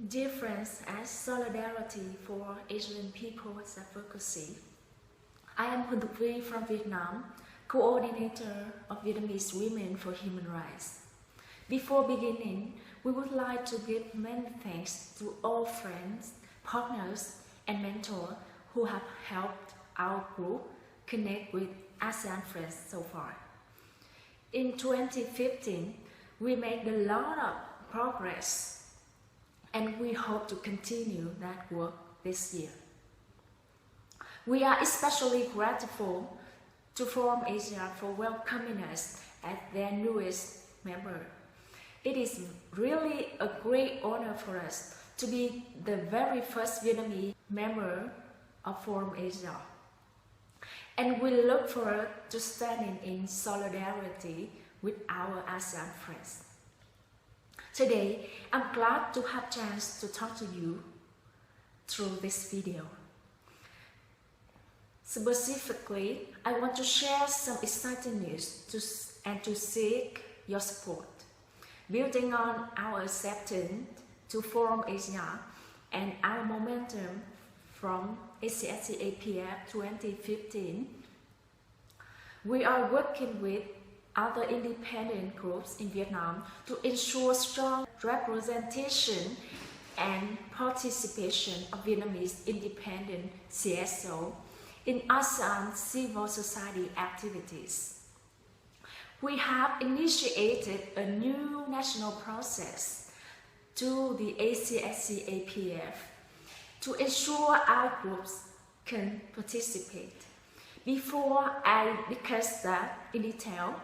Dear friends, as solidarity for Asian people's advocacy, I am Huân Thục Vi from Vietnam, coordinator of Vietnamese Women for Human Rights. Before beginning, we would like to give many thanks to all friends, partners, and mentors who have helped our group connect with ASEAN friends so far. In 2015, we made a lot of progress, and we hope to continue that work this year. We are especially grateful to Forum Asia for welcoming us as their newest member. It is really a great honor for us to be the very first Vietnamese member of Forum Asia. And we look forward to standing in solidarity with our ASEAN friends. Today, I'm glad to have a chance to talk to you through this video. Specifically, I want to share some exciting news and to seek your support. Building on our acceptance to Forum Asia and our momentum from APF 2015, we are working with other independent groups in Vietnam to ensure strong representation and participation of Vietnamese independent CSO in ASEAN civil society activities. We have initiated a new national process to the APF to ensure our groups can participate. Before I discuss that in detail,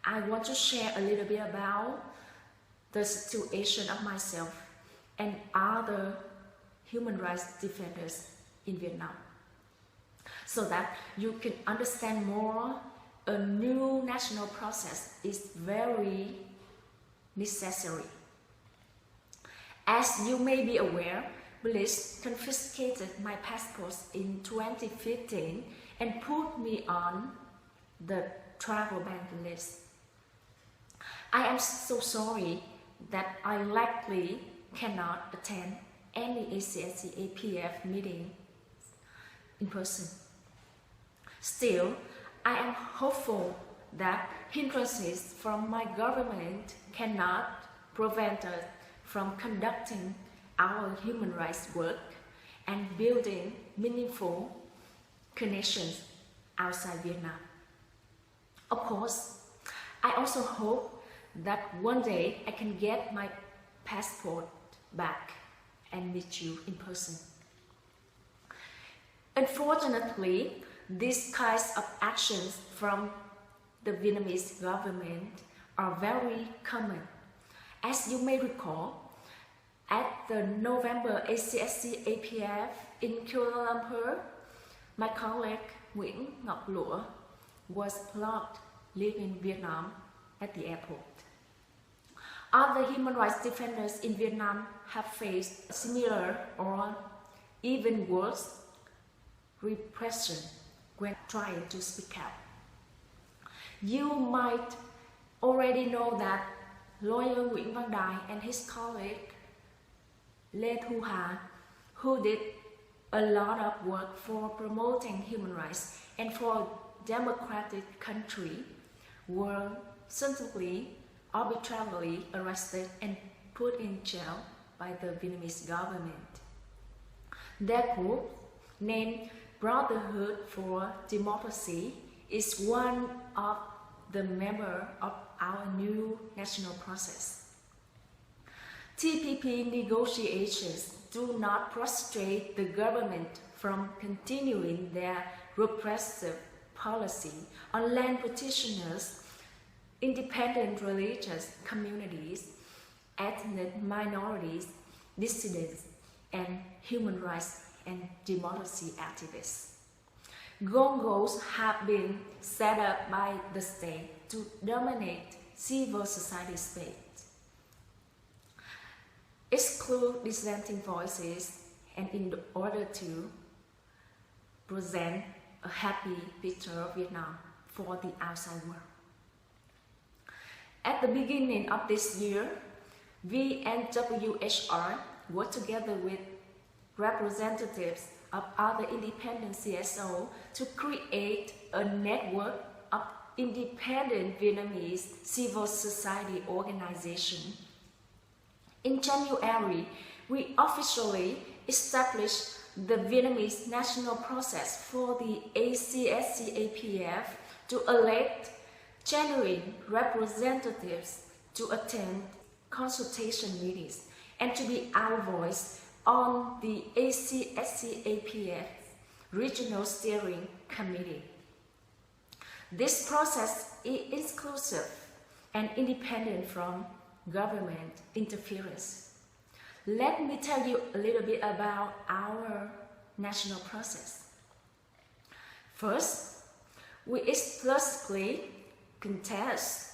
I want to share a little bit about the situation of myself and other human rights defenders in Vietnam, so that you can understand more. A new national process is very necessary. As you may be aware, police confiscated my passports in 2015 and put me on the travel ban list. I am so sorry that I likely cannot attend any APF meeting in person. Still, I am hopeful that hindrances from my government cannot prevent us from conducting our human rights work and building meaningful connections outside Vietnam. Of course, I also hope that one day I can get my passport back and meet you in person. Unfortunately, these kinds of actions from the Vietnamese government are very common. As you may recall, at the November APF in Kuala Lumpur, my colleague Nguyễn Ngọc Lũa was blocked leaving Vietnam at the airport. Other human rights defenders in Vietnam have faced similar or even worse repression when trying to speak out. You might already know that lawyer Nguyễn Văn Đài and his colleague Lê Thu Hà, who did a lot of work for promoting human rights and for a democratic country, were suddenly arbitrarily arrested and put in jail by the Vietnamese government. Their group, named Brotherhood for Democracy, is one of the members of our new national process. TPP negotiations do not frustrate the government from continuing their repressive policy on land petitioners, independent religious communities, ethnic minorities, dissidents, and human rights and democracy activists. Gongos have been set up by the state to dominate civil society space, exclude dissenting voices, and in order to present a happy picture of Vietnam for the outside world. At the beginning of this year, VNWHR worked together with representatives of other independent CSO to create a network of independent Vietnamese civil society organizations. In January, we officially established the Vietnamese national process for the ACSC-APF to elect genuine representatives to attend consultation meetings and to be our voice on the ACSC-APF Regional Steering Committee. This process is exclusive and independent from government interference. Let me tell you a little bit about our national process. First, we explicitly contest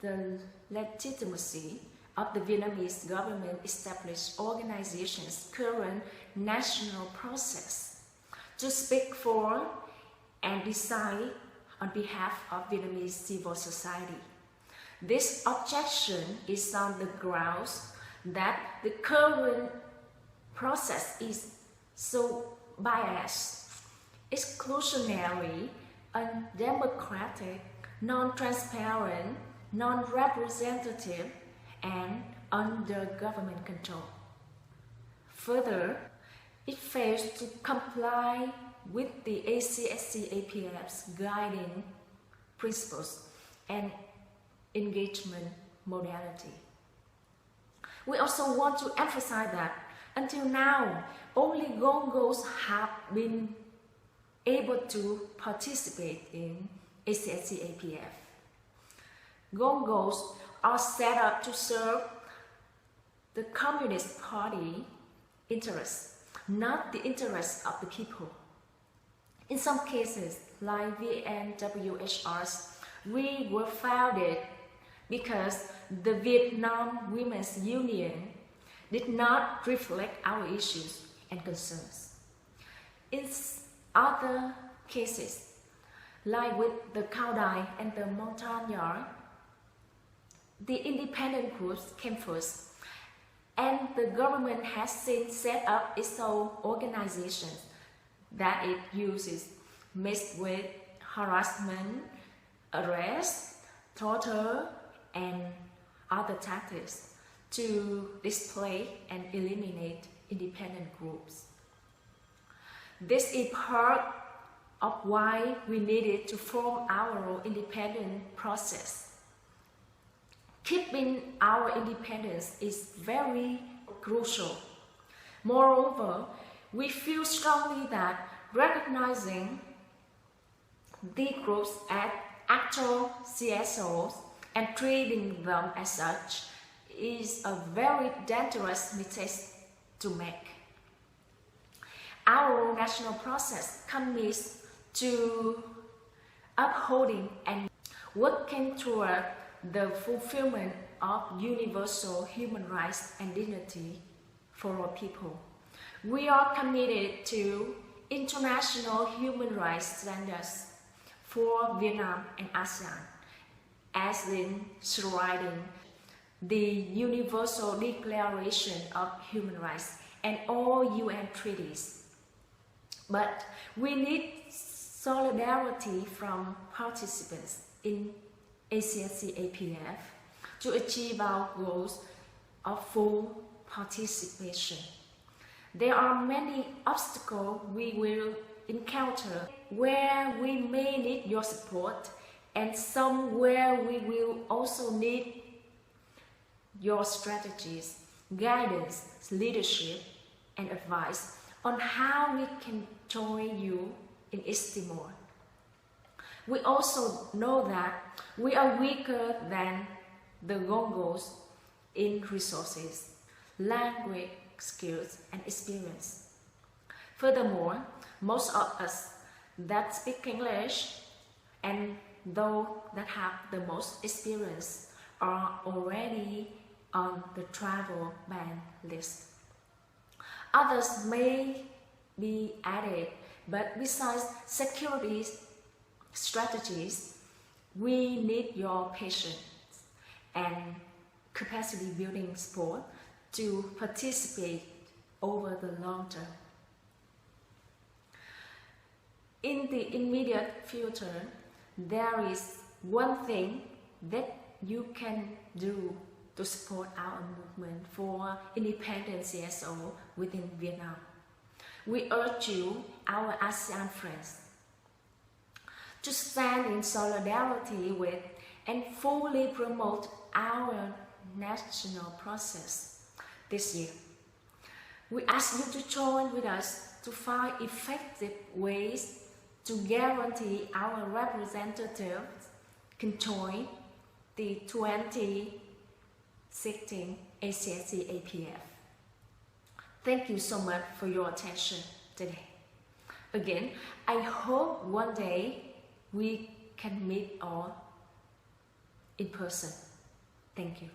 the legitimacy of the Vietnamese government-established organization's current national process to speak for and decide on behalf of Vietnamese civil society. This objection is on the grounds that the current process is so biased, exclusionary, undemocratic, non-transparent, non-representative, and under government control. Further, it fails to comply with the ACSC-APF's guiding principles and engagement modality. We also want to emphasize that until now, only Gongos have been able to participate in ACSC-APF. Gongos are set up to serve the Communist Party interests, not the interests of the people. In some cases, like VNWHRs, we were founded because the Vietnam Women's Union did not reflect our issues and concerns. In other cases, like with the Cao Đài and the Montagnard, the independent groups came first, and the government has since set up its own organizations that it uses, mixed with harassment, arrest, torture, and other tactics to display and eliminate independent groups. This is part of why we needed to form our own independent process. Keeping our independence is very crucial. Moreover, we feel strongly that recognizing these groups as actual CSOs and treating them as such is a very dangerous mistake to make. Our national process commits to upholding and working toward the fulfillment of universal human rights and dignity for all people. We are committed to international human rights standards for Vietnam and ASEAN, as enshrined in the Universal Declaration of Human Rights and all UN treaties. But we need solidarity from participants in ACSC-APF to achieve our goals of full participation. There are many obstacles we will encounter where we may need your support, and some where we will also need your strategies, guidance, leadership, and advice on how we can join you in East Timor. We also know that we are weaker than the Gongos in resources, language skills, and experience. Furthermore, most of us that speak English and those that have the most experience are already on the travel ban list. Others may be added, but besides security strategies, we need your patience and capacity building support to participate over the long term. In the immediate future, there is one thing that you can do to support our movement for independent CSO within Vietnam. We urge you, our ASEAN friends, to stand in solidarity with and fully promote our national process this year. We ask you to join with us to find effective ways to guarantee our representatives can join the 2016 ACSC-APF. Thank you so much for your attention today. Again, I hope one day we can meet all in person. Thank you.